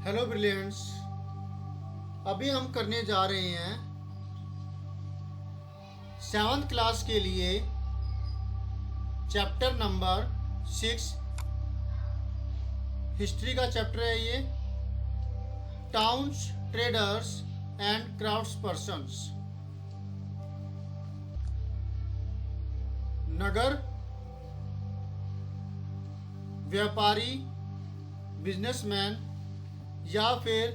Hello brilliants. अभी हम करने जा रहे हैं 7th क्लास के लिए चैप्टर नंबर 6। हिस्ट्री का चैप्टर है ये। Towns, traders and crafts persons. नगर, व्यापारी, बिजनेसमैन या फिर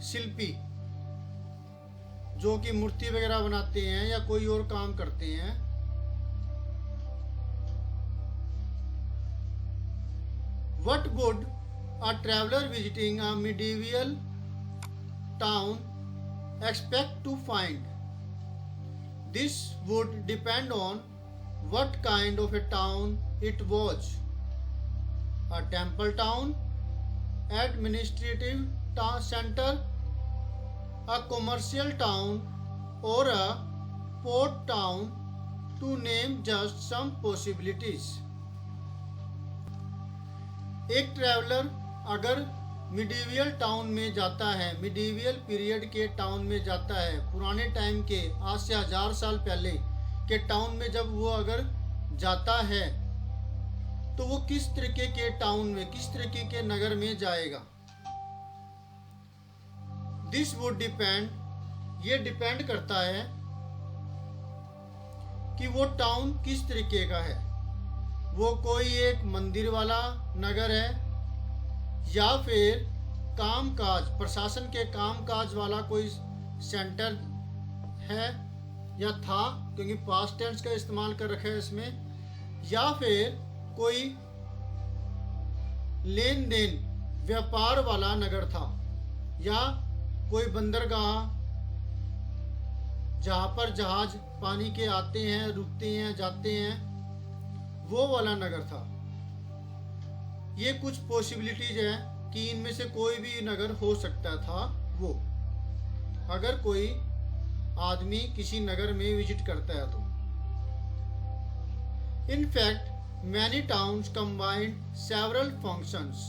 शिल्पी जो कि मूर्ति वगैरह बनाते हैं या कोई और काम करते हैं। What would a traveler visiting a medieval town expect to find? This would depend on what kind of a town it was. A temple town, administrative center, a commercial town, or a port town, to name just some possibilities. एक traveller अगर medieval town में जाता है, medieval period के town में जाता है, पुराने टाइम के, आज से 1000 साल पहले के टाउन में जब वो अगर जाता है तो वो किस तरीके के टाउन में, किस तरीके के नगर में जाएगा। दिस वुड डिपेंड, ये डिपेंड करता है कि वो टाउन किस तरीके का है। वो कोई एक मंदिर वाला नगर है या फिर कामकाज, प्रशासन के कामकाज वाला कोई सेंटर है या था, क्योंकि पास्ट टेंस का इस्तेमाल कर रखा है इसमें, या फिर कोई लेन देन व्यापार वाला नगर था, या कोई बंदरगाह जहां पर जहाज पानी के आते हैं, रुकते हैं, जाते हैं, वो वाला नगर था। ये कुछ पॉसिबिलिटीज है कि इनमें से कोई भी नगर हो सकता था वो, अगर कोई आदमी किसी नगर में विजिट करता है तो। In fact many towns combined several functions.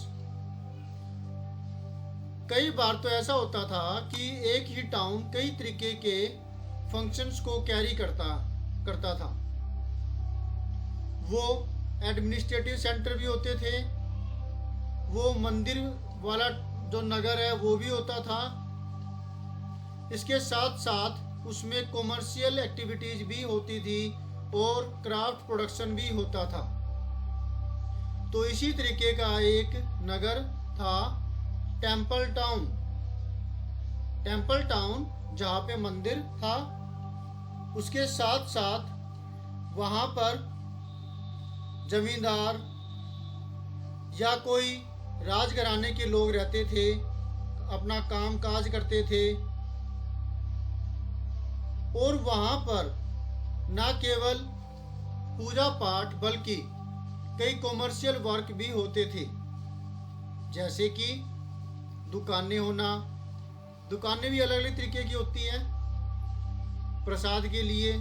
कई बार तो ऐसा होता था कि एक ही टाउन कई तरीके के फंक्शंस को कैरी करता था। वो एडमिनिस्ट्रेटिव सेंटर भी होते थे, वो मंदिर वाला जो नगर है वो भी होता था, इसके साथ साथ उसमें कॉमर्शियल एक्टिविटीज भी होती थी और क्राफ्ट प्रोडक्शन भी होता था। तो इसी तरीके का एक नगर था टेम्पल टाउन। टेम्पल टाउन जहाँ पे मंदिर था, उसके साथ साथ वहाँ पर जमींदार या कोई राजघराने के लोग रहते थे, अपना काम काज करते थे, और वहाँ पर न केवल पूजा पाठ बल्कि कई कॉमर्शियल वर्क भी होते थे, जैसे कि दुकानें होना। दुकानें भी अलग अलग तरीके की होती हैं, प्रसाद के लिए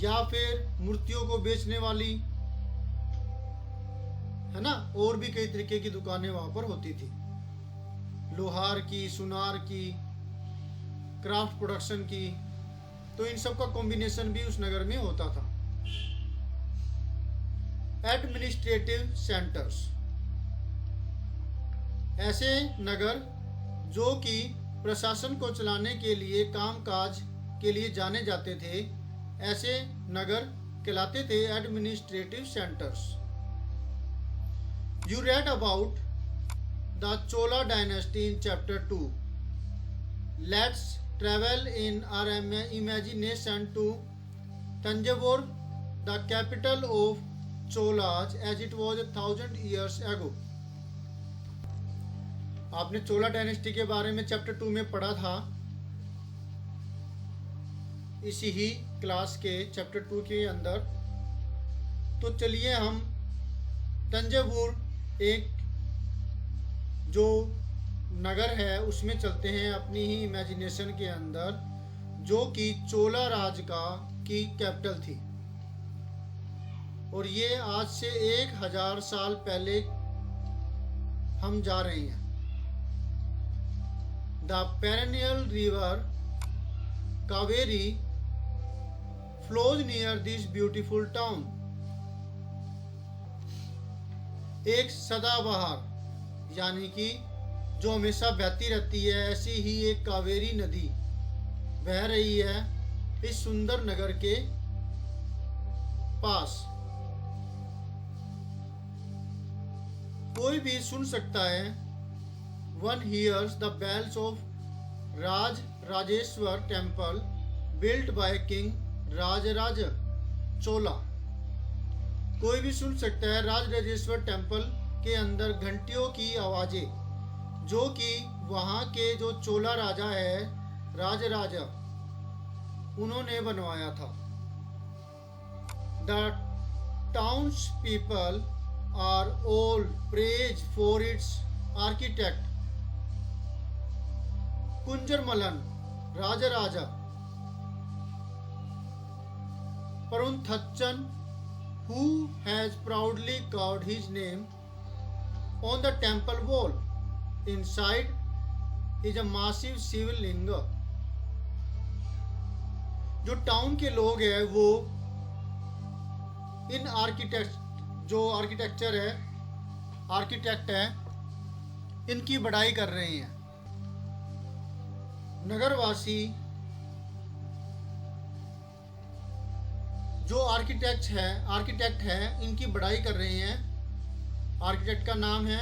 या फिर मूर्तियों को बेचने वाली, है ना, और भी कई तरीके की दुकानें वहां पर होती थी, लोहार की, सुनार की, क्राफ्ट प्रोडक्शन की। तो इन सब का कॉम्बिनेशन भी उस नगर में होता था। एडमिनिस्ट्रेटिव सेंटर्स, ऐसे नगर जो कि प्रशासन को चलाने के लिए, कामकाज के लिए जाने जाते थे, ऐसे नगर कहलाते थे administrative centres. You read about the Chola dynasty in chapter 2। Let's travel in our imagination to Tanjavur, the capital of Cholas, as it was 1000 years ago. आपने चोला डायनेस्टी के बारे में चैप्टर 2 में पढ़ा था, इसी ही क्लास के चैप्टर 2 के अंदर। तो चलिए हम तंजावुर, एक जो नगर है, उसमें चलते हैं अपनी ही इमेजिनेशन के अंदर, जो कि चोला राज की कैपिटल थी। और ये आज से 1000 साल पहले हम जा रहे हैं। The perennial river Kaveri flows near this beautiful town. एक सदाबहार यानी कि जो हमेशा बहती रहती है, ऐसी ही एक कावेरी नदी बह रही है इस सुंदर नगर के पास। कोई भी सुन सकता है। One hears the bells of Rajarajeshwara temple built by King Rajaraja Chola. कोई भी सुन सकता है राजराजेश्वर टेम्पल के अंदर घंटियों की आवाजें जो कि वहाँ के जो चोला राजा है, राजराजा, उन्होंने बनवाया था। The towns people are all praise for its architect Kunjaramallan Rajaraja Perunthachan, who has proudly carved his name on the temple wall. Inside is a massive शिवलिंग। जो टाउन के लोग हैं वो इन आर्किटेक्चर है, आर्किटेक्ट है, इनकी बड़ाई कर रहे हैं। नगरवासी जो आर्किटेक्ट है इनकी बड़ाई कर रहे हैं। आर्किटेक्ट का नाम है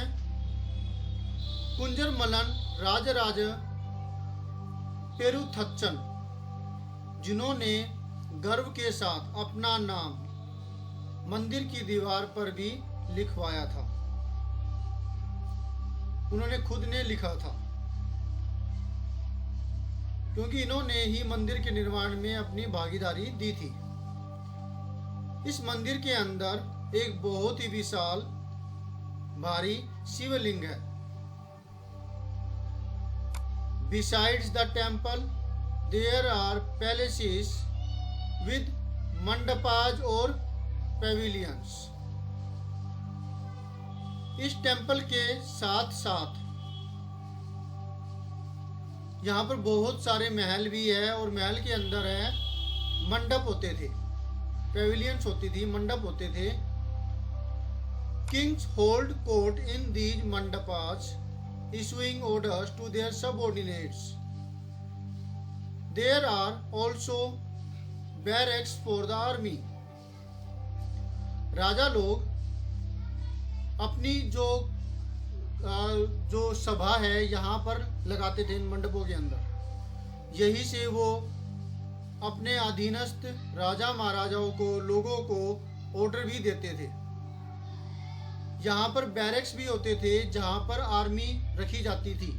कुंजरमलन राजराज पेरुथच्चन, जिन्होंने गर्व के साथ अपना नाम मंदिर की दीवार पर भी लिखवाया था। उन्होंने खुद ने लिखा था क्योंकि इन्होंने ही मंदिर के निर्माण में अपनी भागीदारी दी थी। इस मंदिर के अंदर एक बहुत ही विशाल भारी शिवलिंग है। Besides the temple, there are palaces with mandapas और pavilions। इस टेम्पल के साथ साथ यहाँ पर बहुत सारे महल भी है और महल के अंदर है मंडप होते थे, पेविलियंस होती थी, मंडप होते थे। Kings hold court in these mandapas issuing orders to their subordinates. There are also barracks for the army. राजा लोग अपनी जो सभा है यहाँ पर लगाते थे इन मंडपों के अंदर। यही से वो अपने अधीनस्थ राजा महाराजाओं को, लोगों को ऑर्डर भी देते थे। यहाँ पर बैरक्स भी होते थे जहाँ पर आर्मी रखी जाती थी।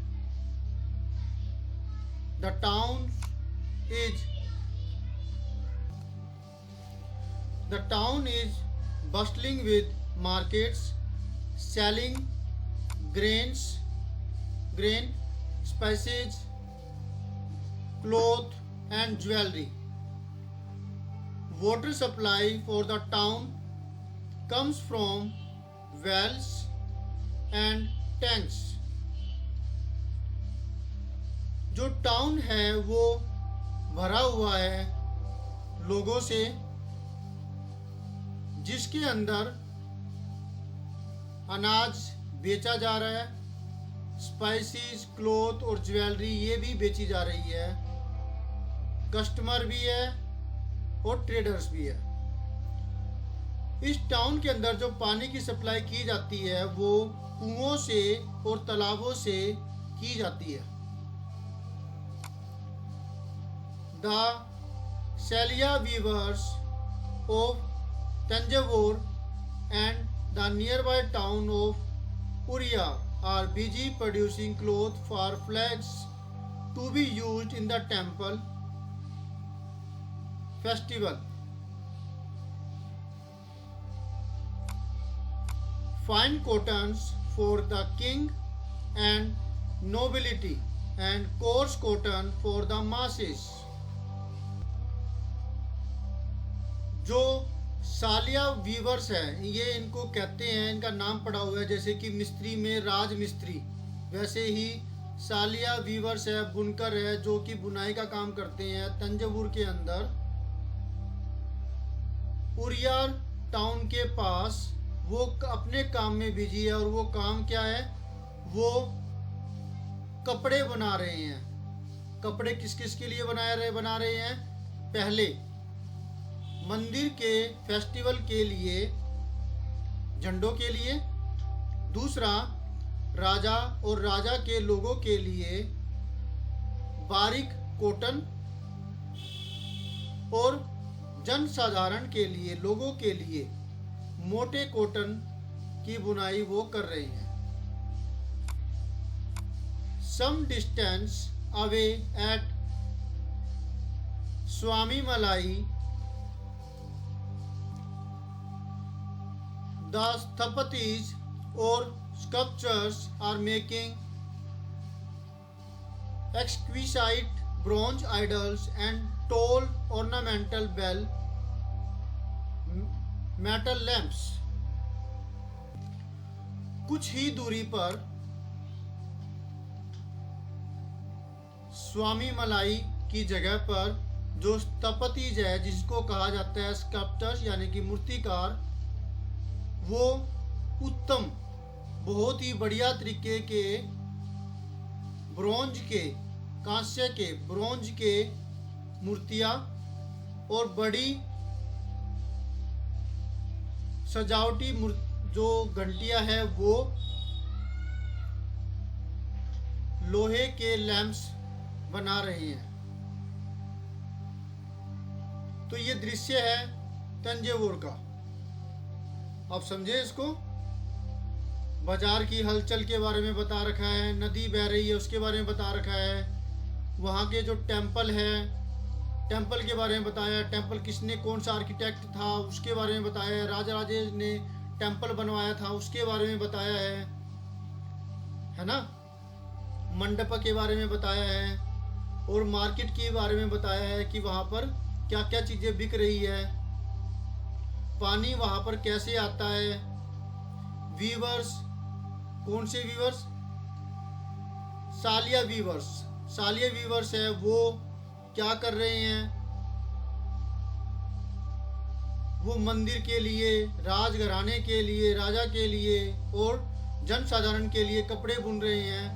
The town is bustling with markets selling grain, spices, cloth and jewelry. Water supply for the town comes from wells and tanks. जो टाउन है वो भरा हुआ है लोगों से, जिसके अंदर अनाज बेचा जा रहा है, स्पाइसेस, क्लॉथ और ज्वेलरी ये भी बेची जा रही है। कस्टमर भी है और ट्रेडर्स भी है। इस टाउन के अंदर जो पानी की सप्लाई की जाती है वो कुओं से और तालाबों से की जाती है। The Saliya weavers of Tanjavur and the nearby town of Puria are busy producing cloth for flags to be used in the temple festival. Fine cottons for the king and nobility and coarse cotton for the masses. जो सालिया viewers है, ये इनको कहते हैं, इनका नाम पड़ा हुआ है, जैसे कि मिस्त्री में राज मिस्त्री, वैसे ही सालिया वीवर्स है, बुनकर है, जो कि बुनाई का काम करते हैं तंजावुर के अंदर। उरियार टाउन के पास वो अपने काम में बिजी है, और वो काम क्या है, वो कपड़े बना रहे हैं। कपड़े किस किस के लिए बना रहे हैं? पहले मंदिर के फेस्टिवल के लिए, झंडों के लिए। दूसरा, राजा और राजा के लोगों के लिए बारीक कॉटन, और जन साधारण के लिए, लोगों के लिए मोटे कॉटन की बुनाई वो कर रहे हैं। सम डिस्टेंस अवे एट स्वामी मलाई, the sthapatis or sculptures are making exquisite bronze idols and tall ornamental bell metal lamps. कुछ ही दूरी पर स्वामी मलाई की जगह पर जो स्थपतिज है, जिसको कहा जाता है स्कल्प्टर्स यानी कि मूर्तिकार, वो उत्तम, बहुत ही बढ़िया तरीके के ब्रोंज के, कांस्य के, ब्रोंज के मूर्तियां और बड़ी सजावटी जो घंटियां हैं, वो लोहे के लैंप्स बना रहे हैं। तो ये दृश्य है तंजावुर का। आप समझे इसको? बाजार की हलचल के बारे में बता रखा है, नदी बह रही है उसके बारे में बता रखा है, वहाँ के जो टेंपल है, टेंपल के बारे में बताया, टेंपल किसने, कौन सा आर्किटेक्ट था उसके बारे में बताया है, राजा राजे ने टेंपल बनवाया था उसके बारे में बताया है ना। मंडप के बारे में बताया है, और मार्केट के बारे में बताया है कि वहाँ पर क्या क्या चीज़ें बिक रही है, पानी वहाँ पर कैसे आता है। वीवर्स, कौन से वीवर्स? सालिया वीवर्स। सालिया वीवर्स है, वो क्या कर रहे हैं? वो मंदिर के लिए, राजघराने के लिए, राजा के लिए और जन साधारण के लिए कपड़े बुन रहे हैं।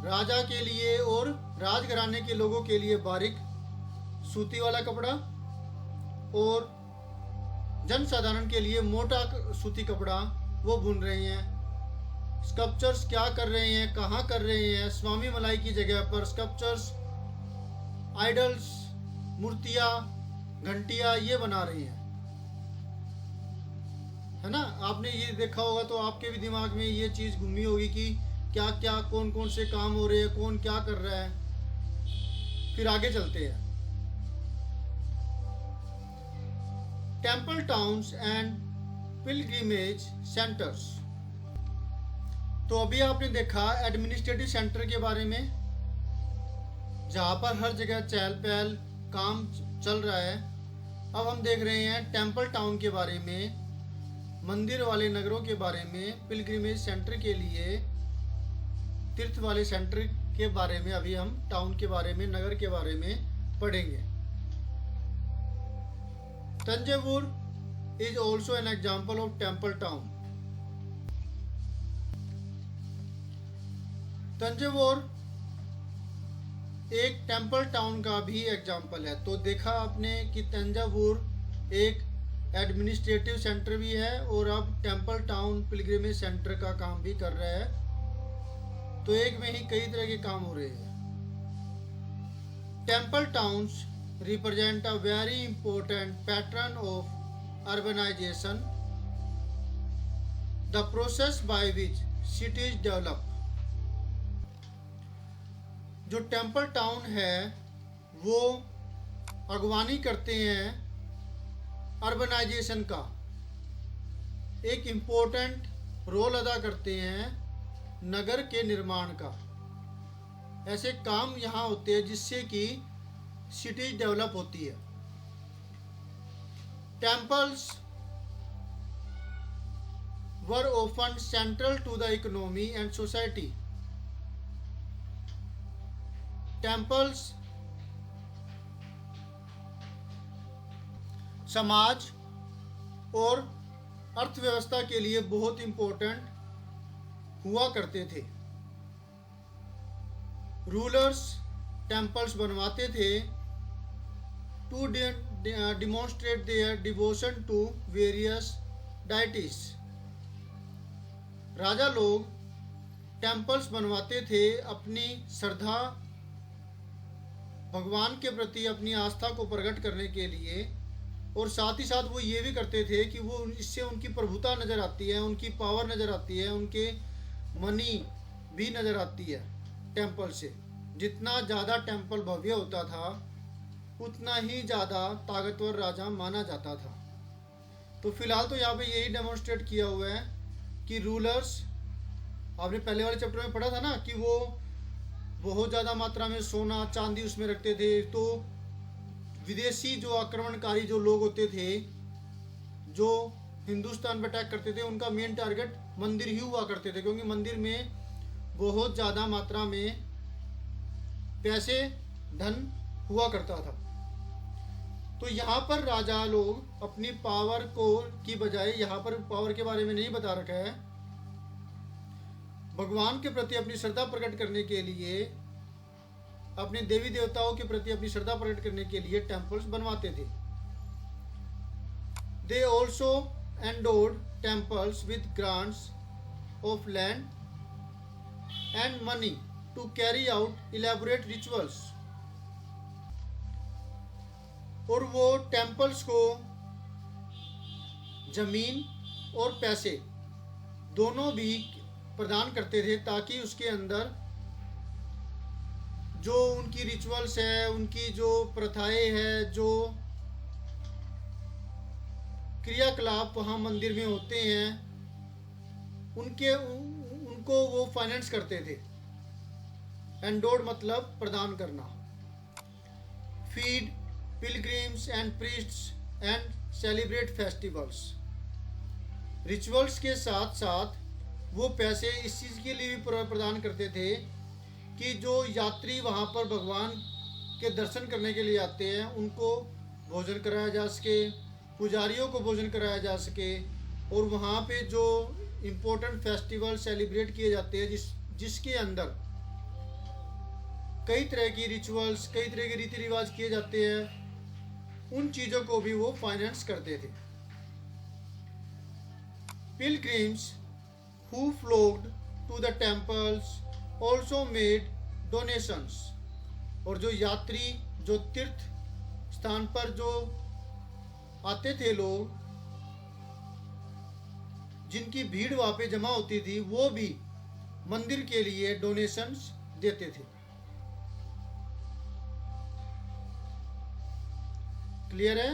राजा के लिए और राजघराने के लोगों के लिए बारीक सूती वाला कपड़ा, और जन साधारण के लिए मोटा सूती कपड़ा वो बुन रहे हैं। स्कल्पचर्स क्या कर रहे हैं, कहाँ कर रहे हैं? स्वामी मलाई की जगह पर स्कल्पचर्स, आइडल्स, मूर्तियाँ, घंटियाँ ये बना रही हैं, है ना। आपने ये देखा होगा तो आपके भी दिमाग में ये चीज़ घूमी होगी कि क्या क्या, कौन कौन से काम हो रहे हैं, कौन क्या कर रहा है। फिर आगे चलते हैं। Temple towns and pilgrimage centres. तो अभी आपने देखा एडमिनिस्ट्रेटिव सेंटर के बारे में, जहाँ पर हर जगह चहल पहल काम चल रहा है। अब हम देख रहे हैं टेम्पल टाउन के बारे में, मंदिर वाले नगरों के बारे में, पिलग्रिमेज सेंटर के लिए, तीर्थ वाले सेंटर के बारे में अभी हम टाउन के बारे में, नगर के बारे में पढ़ेंगे। Thanjavur is also an example of temple town. Thanjavur एक टेम्पल टाउन का भी एग्जाम्पल है। तो देखा आपने कि तंजावुर एक एडमिनिस्ट्रेटिव सेंटर भी है और अब टेम्पल टाउन पिलग्रिमेज सेंटर का काम भी कर रहा है। तो एक में ही कई तरह के काम हो रहे हैं। Temple towns represent a very important pattern of urbanization, the process by which cities develop. जो टेम्पल टाउन है वो अगवानी करते हैं अर्बनाइजेशन का, एक इम्पोर्टेंट रोल अदा करते हैं नगर के निर्माण का। ऐसे काम यहाँ होते हैं जिससे कि सिटी डेवलप होती है। Temples were often central to the economy and society. Temples समाज और अर्थव्यवस्था के लिए बहुत इम्पोर्टेंट हुआ करते थे। रूलर्स टेम्पल्स बनवाते थे to demonstrate their devotion to various deities. राजा लोग टेम्पल्स बनवाते थे अपनी श्रद्धा, भगवान के प्रति अपनी आस्था को प्रकट करने के लिए, और साथ ही साथ वो ये भी करते थे कि वो इससे उनकी प्रभुता नज़र आती है, उनकी पावर नज़र आती है, उनके मनी भी नज़र आती है टेम्पल से। जितना ज़्यादा टेम्पल भव्य होता था उतना ही ज़्यादा ताकतवर राजा माना जाता था। तो फिलहाल तो यहाँ पे यही डेमोन्स्ट्रेट किया हुआ है कि रूलर्स, आपने पहले वाले चैप्टर में पढ़ा था ना कि वो बहुत ज़्यादा मात्रा में सोना चांदी उसमें रखते थे। तो विदेशी जो आक्रमणकारी जो लोग होते थे जो हिंदुस्तान पर अटैक करते थे, उनका मेन टारगेट मंदिर ही हुआ करते थे, क्योंकि मंदिर में बहुत ज़्यादा मात्रा में पैसे धन हुआ करता था। तो यहाँ पर राजा लोग अपनी पावर को की बजाय, यहाँ पर पावर के बारे में नहीं बता रखा है, भगवान के प्रति अपनी श्रद्धा प्रकट करने के लिए, अपने देवी देवताओं के प्रति अपनी श्रद्धा प्रकट करने के लिए टेम्पल्स बनवाते थे। They also endowed temples with grants of land and money to carry out elaborate rituals. और वो टेम्पल्स को जमीन और पैसे दोनों भी प्रदान करते थे ताकि उसके अंदर जो उनकी रिचुअल्स है, उनकी जो प्रथाएं हैं, जो क्रियाकलाप वहाँ मंदिर में होते हैं, उनको वो फाइनेंस करते थे। एंडोड मतलब प्रदान करना। Feed pilgrims and priests and celebrate festivals. Rituals के साथ साथ वो पैसे इस चीज़ के लिए भी प्रदान करते थे कि जो यात्री वहाँ पर भगवान के दर्शन करने के लिए आते हैं उनको भोजन कराया जा सके, पुजारियों को भोजन कराया जा सके, और वहाँ पे जो इम्पोर्टेंट फेस्टिवल सेलिब्रेट किए जाते हैं जिसके अंदर कई तरह की रिचुअल्स, कई तरह के रीति रिवाज किए जाते हैं, उन चीज़ों को भी वो फाइनेंस करते थे। Pilgrims who flocked to the temples also made donations। और जो यात्री जो तीर्थ स्थान पर जो आते थे लोग, जिनकी भीड़ वहाँ पे जमा होती थी, वो भी मंदिर के लिए डोनेशंस देते थे। क्लियर है?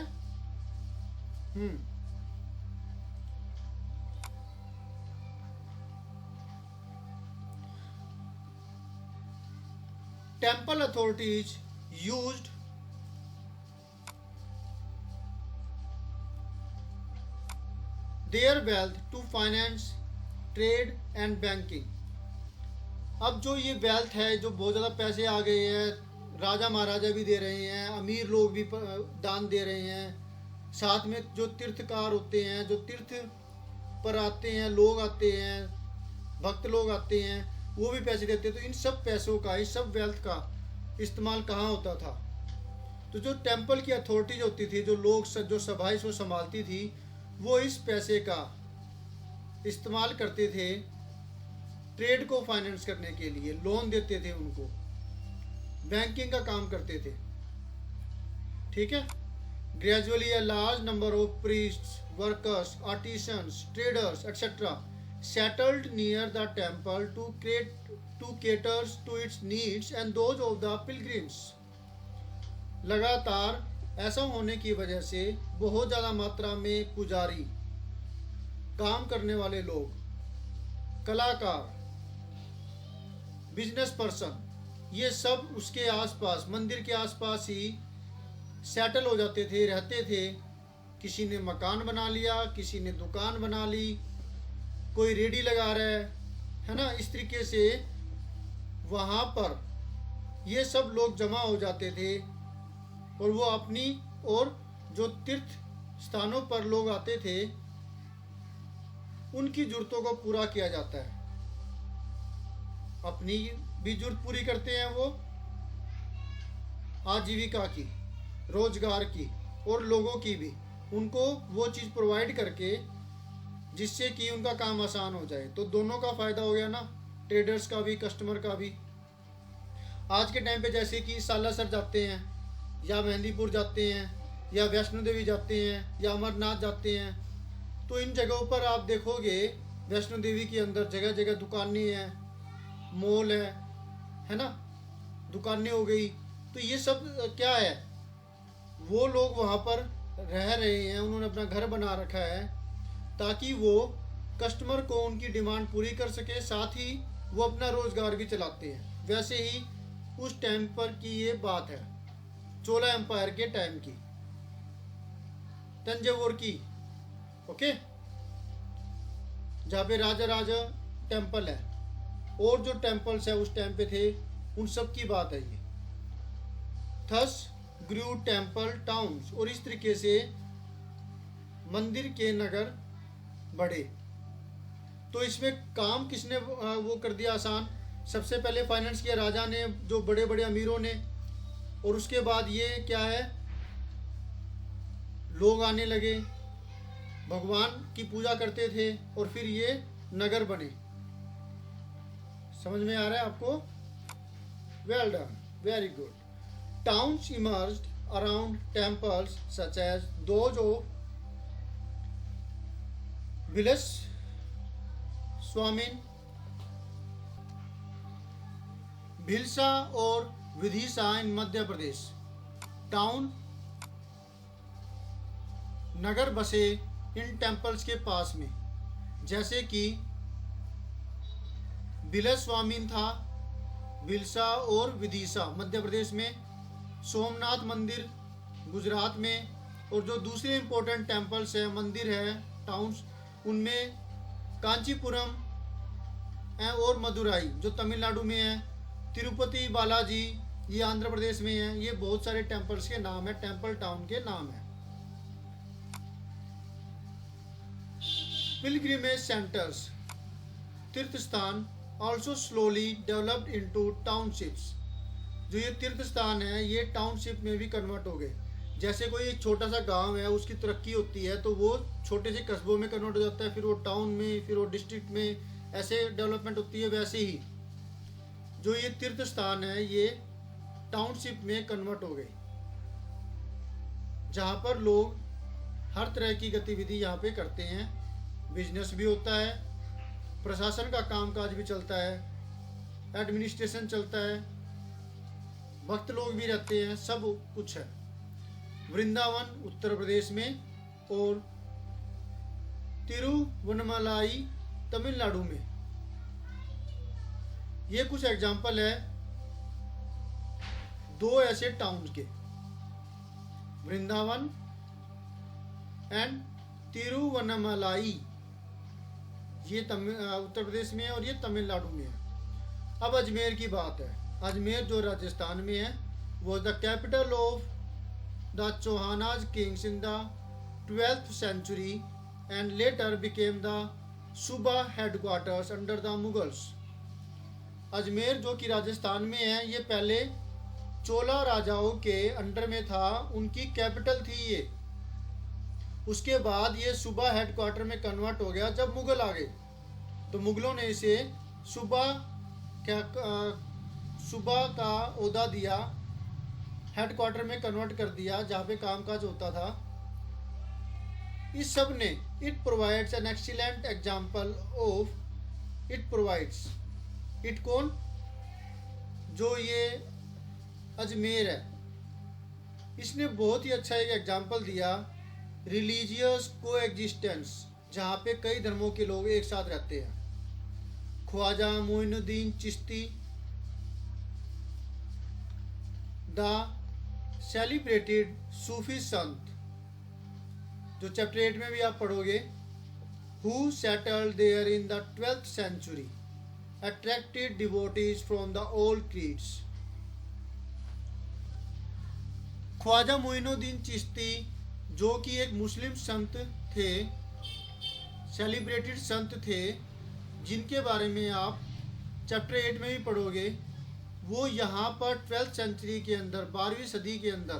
Temple authorities used their wealth to finance trade and banking। अब जो ये वेल्थ है, जो बहुत ज़्यादा पैसे आ गए हैं, राजा महाराजा भी दे रहे हैं, अमीर लोग भी दान दे रहे हैं, साथ में जो तीर्थकार होते हैं, जो तीर्थ पर आते हैं, लोग आते हैं, भक्त लोग आते हैं, वो भी पैसे देते। तो इन सब पैसों का, इस सब वेल्थ का इस्तेमाल कहाँ होता था? तो जो टेम्पल की अथॉरिटीज होती थी, जो लोग जो सभाएं इसको संभालती थी, वो इस पैसे का इस्तेमाल करते थे ट्रेड को फाइनेंस करने के लिए, लोन देते थे उनको, बैंकिंग का काम करते थे। ठीक है। Gradually a large number of priests, workers, artisans, traders etcetera settled near the temple to cater to its needs and those of the pilgrims। लगातार ऐसा होने की वजह से बहुत ज़्यादा मात्रा में पुजारी, काम करने वाले लोग, कलाकार, बिजनेस पर्सन, ये सब उसके आसपास, मंदिर के आसपास ही सेटल हो जाते थे, रहते थे, किसी ने मकान बना लिया, किसी ने दुकान बना ली, कोई रेडी लगा रहा है ना। इस तरीके से वहाँ पर ये सब लोग जमा हो जाते थे और वो अपनी और जो तीर्थ स्थानों पर लोग आते थे उनकी जरूरतों को पूरा किया जाता है। अपनी भी जरूरत पूरी करते हैं वो, आजीविका की, रोजगार की, और लोगों की भी, उनको वो चीज़ प्रोवाइड करके जिससे कि उनका काम आसान हो जाए। तो दोनों का फ़ायदा हो गया ना, ट्रेडर्स का भी, कस्टमर का भी। आज के टाइम पे जैसे कि सालासर जाते हैं या मेहंदीपुर जाते हैं या वैष्णो देवी जाते हैं या अमरनाथ जाते हैं, तो इन जगहों पर आप देखोगे वैष्णो देवी के अंदर जगह जगह दुकानें हैं, मॉल है ना, दुकानें हो गई। तो ये सब क्या है, वो लोग वहाँ पर रह रहे हैं, उन्होंने अपना घर बना रखा है ताकि वो कस्टमर को उनकी डिमांड पूरी कर सके, साथ ही वो अपना रोजगार भी चलाते हैं। वैसे ही उस टाइम पर की ये बात है, चोला एम्पायर के टाइम की, तंजावुर की, ओके, जहाँ पे राजा राजा टेम्पल है और जो टेम्पल्स है उस टाइम पे थे, उन सब की बात है ये। थस ग्रू टेम्पल टाउन्स, और इस तरीके से मंदिर के नगर बढ़े। तो इसमें काम किसने वो कर दिया आसान? सबसे पहले फाइनेंस किया राजा ने, जो बड़े बड़े अमीरों ने, और उसके बाद ये क्या है, लोग आने लगे, भगवान की पूजा करते थे और फिर ये नगर बने। समझ में आ रहा है आपको? Well done, very good. Towns emerged around temples such as those of Vilaswamin, Bhilsa और विदिशा इन मध्य प्रदेश। टाउन नगर बसे इन टेम्पल्स के पास में, जैसे कि बिलस्वामिन था, भिलसा और विदिशा मध्य प्रदेश में, सोमनाथ मंदिर गुजरात में, और जो दूसरे इम्पोर्टेंट टेम्पल्स है, मंदिर है, टाउन्स, उनमें कांचीपुरम और मदुराई जो तमिलनाडु में है, तिरुपति बालाजी ये आंध्र प्रदेश में है। ये बहुत सारे टेम्पल्स के नाम है, टेम्पल टाउन के नाम है। पिलग्रिमेज सेंटर्स, तीर्थ स्थान, also slowly developed into townships. जो ये तीर्थ स्थान है ये टाउनशिप में भी कन्वर्ट हो गए। जैसे कोई एक छोटा सा गांव है, उसकी तरक्की होती है तो वो छोटे से कस्बों में कन्वर्ट हो जाता है, फिर वो टाउन में, फिर वो डिस्ट्रिक्ट में, ऐसे डेवलपमेंट होती है। वैसे ही जो ये तीर्थ स्थान है ये टाउनशिप में कन्वर्ट हो गए, जहाँ पर लोग हर तरह की गतिविधि यहाँ पे करते हैं। बिजनेस भी होता है, प्रशासन का कामकाज भी चलता है, एडमिनिस्ट्रेशन चलता है, भक्त लोग भी रहते हैं, सब कुछ है। वृंदावन उत्तर प्रदेश में और तिरुवन्नमलाई तमिलनाडु में। ये कुछ एग्जाम्पल है दो ऐसे टाउन के, वृंदावन एंड तिरुवन्नमलाई, ये उत्तर प्रदेश में है और ये तमिलनाडु में है। अब अजमेर की बात है। अजमेर जो राजस्थान में है, वो the capital of the Chauhans kings in the 12th century and later became the suba headquarters under the Mughals. Ajmer जो कि राजस्थान में है, ये पहले चोला राजाओं के अंडर में था, उनकी कैपिटल थी ये। उसके बाद ये सूबा हेडक्वार्टर में कन्वर्ट हो गया जब मुगल आ गए, तो मुगलों ने इसे सूबा का ओहदा दिया, हेडक्वार्टर में कन्वर्ट कर दिया जहाँ पे कामकाज होता था। इस सब ने it provides an excellent example of, it provides, it कौन, जो ये अजमेर है, इसने बहुत ही अच्छा एक एग्जाम्पल दिया रिलीजियस को एग्जिस्टेंस, जहाँ पे कई धर्मों के लोग एक साथ रहते हैं। ख्वाजा मोइनुद्दीन चिश्ती, द सेलिब्रेटेड सूफी संत, जो चैप्टर 8 में भी आप पढ़ोगे, who settled there in the 12th century, attracted devotees from the all creeds. Khwaja Moinuddin Chishti जो कि एक मुस्लिम संत थे, सेलिब्रेटेड संत थे, जिनके बारे में आप चैप्टर 8 में भी पढ़ोगे, वो यहाँ पर 12th सेंचुरी के अंदर, 12वीं सदी के अंदर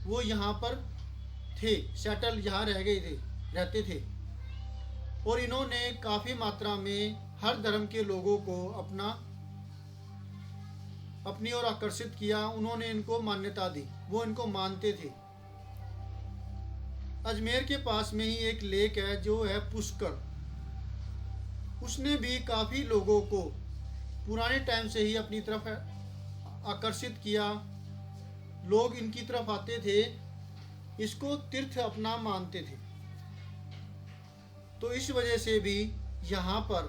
वो यहाँ पर थे, सेटल यहाँ रह गए थे, रहते थे। और इन्होंने काफ़ी मात्रा में हर धर्म के लोगों को अपनी ओर आकर्षित किया। उन्होंने इनको मान्यता दी, वो इनको मानते थे। अजमेर के पास में ही एक लेक है जो है पुष्कर, उसने भी काफ़ी लोगों को पुराने टाइम से ही अपनी तरफ आकर्षित किया। लोग इनकी तरफ आते थे, इसको तीर्थ अपना मानते थे। तो इस वजह से भी यहाँ पर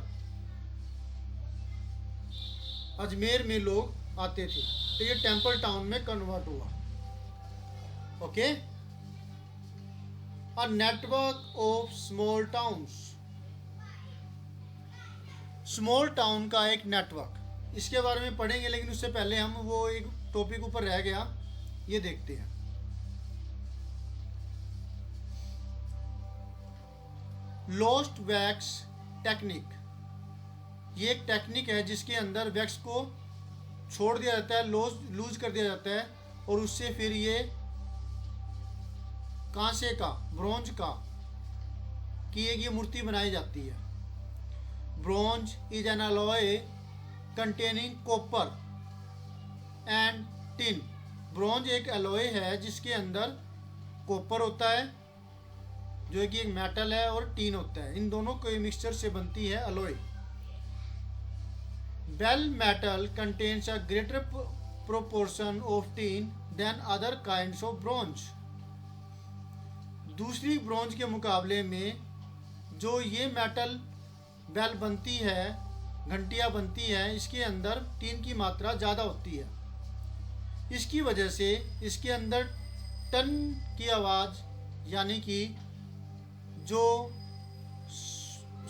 अजमेर में लोग आते थे। तो ये टेम्पल टाउन में कन्वर्ट हुआ। Okay, a network of small towns, small town का एक नेटवर्क, इसके बारे में पढ़ेंगे, लेकिन उससे पहले हम वो एक टॉपिक ऊपर रह गया, ये देखते हैं। लॉस्ट वैक्स टेक्निक, ये एक टेक्निक है जिसके अंदर वैक्स को छोड़ दिया जाता है, लूज कर दिया जाता है, और उससे फिर ये कांसे का, ब्रोंज का की एक ये मूर्ति बनाई जाती है। Bronze is an alloy containing copper and tin, bronze एक अलॉय है जिसके अंदर कॉपर होता है जो कि एक मेटल है, और टीन होता है, इन दोनों के मिक्सचर से बनती है alloy. Bell metal contains a greater proportion of tin than other kinds of bronze, दूसरी ब्रोंज के मुकाबले में जो ये मेटल बेल बनती है, घंटियाँ बनती हैं, इसके अंदर टीन की मात्रा ज़्यादा होती है। इसकी वजह से इसके अंदर टन की आवाज़, यानी कि जो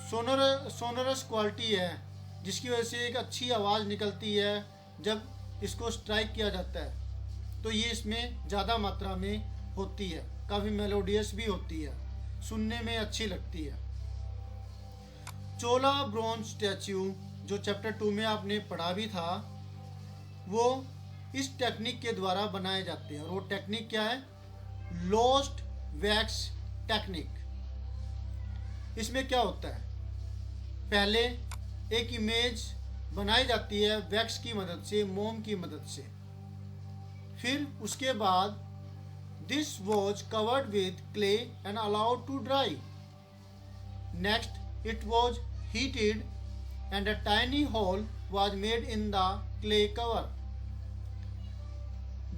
सोनरस क्वालिटी है, जिसकी वजह से एक अच्छी आवाज़ निकलती है जब इसको स्ट्राइक किया जाता है, तो ये इसमें ज़्यादा मात्रा में होती है, काफ़ी मेलोडियस भी होती है, सुनने में अच्छी लगती है। चोला ब्रोंज स्टैच्यू जो चैप्टर 2 में आपने पढ़ा भी था, वो इस टेक्निक के द्वारा बनाए जाते हैं। और वो टेक्निक क्या है? Lost wax technique. इसमें क्या होता है, पहले एक इमेज बनाई जाती है वैक्स की मदद से, मोम की मदद से, फिर उसके बाद this was covered with clay and allowed to dry. Next it was heated and a tiny hole was made in the clay cover।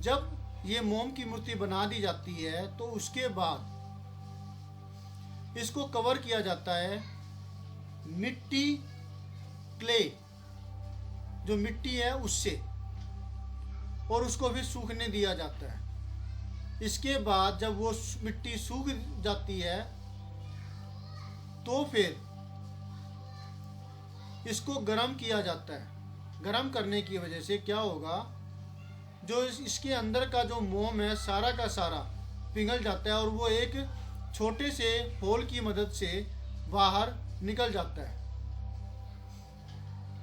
जब ये मोम की मूर्ति बना दी जाती है तो उसके बाद इसको कवर किया जाता है मिट्टी, क्ले जो मिट्टी है उससे, और उसको फिर सूखने दिया जाता है। इसके बाद जब वो मिट्टी सूख जाती है तो फिर इसको गर्म किया जाता है। गर्म करने की वजह से क्या होगा, जो इसके अंदर का जो मोम है सारा का सारा पिघल जाता है, और वो एक छोटे से होल की मदद से बाहर निकल जाता है।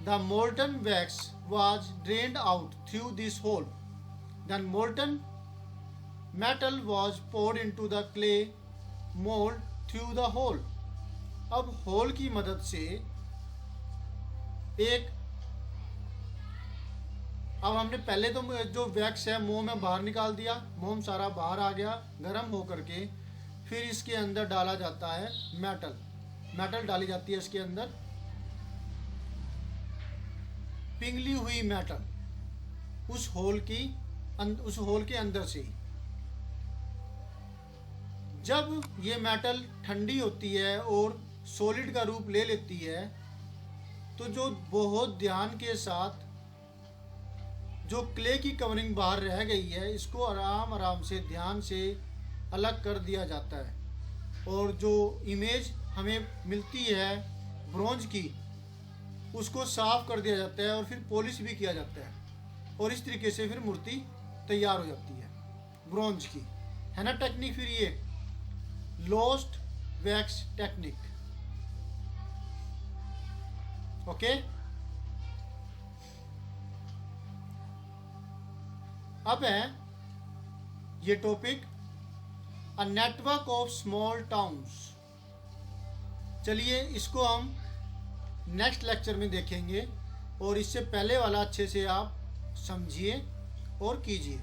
The molten wax was drained out through this hole, then molten metal was poured into the clay mould through the hole. अब होल की मदद से अब हमने पहले तो जो वैक्स है मोम में बाहर निकाल दिया, मोम सारा बाहर आ गया गर्म होकर के, फिर इसके अंदर डाला जाता है मेटल डाली जाती है इसके अंदर, पिघली हुई मेटल उस होल के अंदर से ही। जब ये मेटल ठंडी होती है और सॉलिड का रूप ले लेती है, तो जो बहुत ध्यान के साथ जो क्ले की कवरिंग बाहर रह गई है इसको आराम आराम से ध्यान से अलग कर दिया जाता है, और जो इमेज हमें मिलती है ब्रोंज की उसको साफ कर दिया जाता है और फिर पॉलिश भी किया जाता है, और इस तरीके से फिर मूर्ति तैयार हो जाती है ब्रोंज की, है ना टेक्निक। फिर ये लोस्ट वैक्स टेक्निक, ओके। अब है ये topic a network of small towns. चलिए इसको हम नेक्स्ट लेक्चर में देखेंगे, और इससे पहले वाला अच्छे से आप समझिए और कीजिए।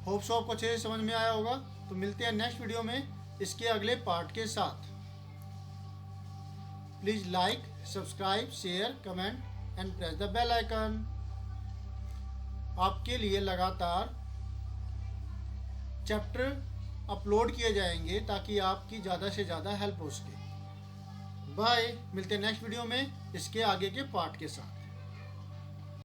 होप सो आपको अच्छे से समझ में आया होगा। तो मिलते हैं नेक्स्ट वीडियो में इसके अगले पार्ट के साथ। Please like, subscribe, share, comment and press the bell icon. आपके लिए लगातार चैप्टर अपलोड किए जाएंगे ताकि आपकी ज़्यादा से ज़्यादा हेल्प हो सके। बाय, मिलते हैं नेक्स्ट वीडियो में इसके आगे के पार्ट के साथ।